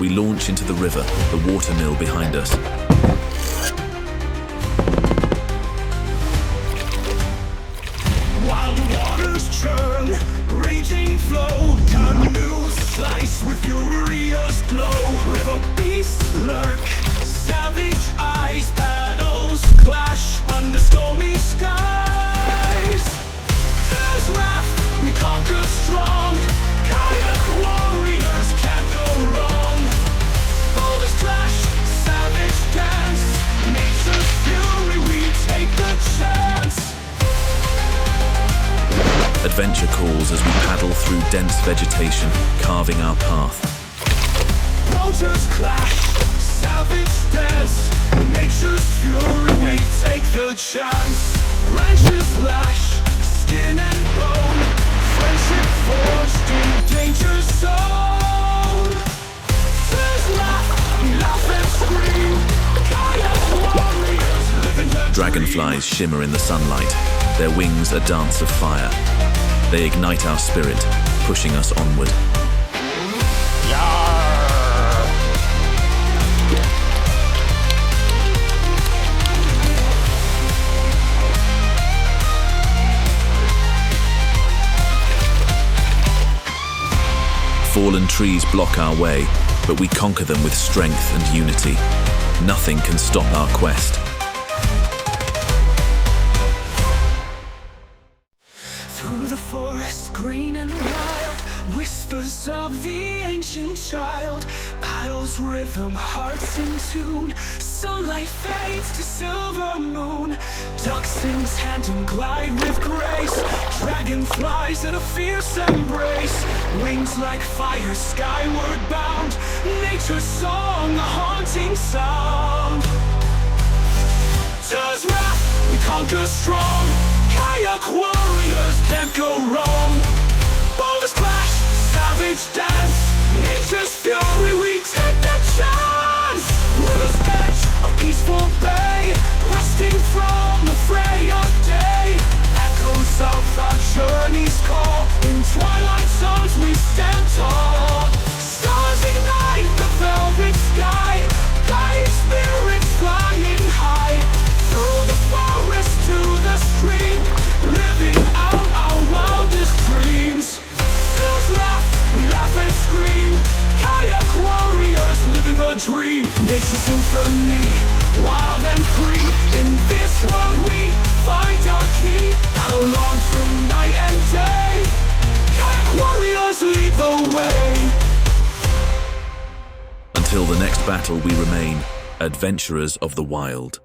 We launch into the river, the water mill behind us. While the waters churn, raging flow, canoes slice with furious glow. River beasts lurk, savage eyes, paddles clash under stormy skies. There's wrath, we conquer strong. Kayak warriors can't go wrong. Boulders clash, savage dance. Nature's fury, we take the chance. Adventure calls as we paddle through dense vegetation, carving our path. Boulders clash, savage dance. Nature's fury, we take the chance. Branches lash, skin and bone. Friendship forged in danger zone. There's laugh, we laugh and scream. Kayak warriors live in the Dragonflies shimmer in the sunlight, their wings a dance of fire. They ignite our spirit, pushing us onward. Fallen trees block our way, but we conquer them with strength and unity. Nothing can stop our quest. Through the forest, green and wild, whispers of the ancient child. Paddles rhythm, hearts in tune. Sunlight fades to silver moon. Duck sings tandem, glide with grace. Dragonflies in a fierce embrace. Wings like fire, skyward bound. Nature's song, a haunting sound. Does wrath, we conquer strong. Kayak warriors can't go wrong. Boulders clash, savage dance. Nature's fury, we take the chance. River's edge, a peaceful bay, resting from the fray of day. Echoes of our journey's call. In twilight zones we stand tall. Stars ignite the velvet sky. Guide spirits flying high. Through the forest to the stream, living out our wildest dreams. There's laugh, we laugh and scream. Kayak warriors living a dream. Nature's symphony, wild and free. In this world we find our key. How long through night and day, Kayak warriors lead the way. Until the next battle we remain adventurers of the wild.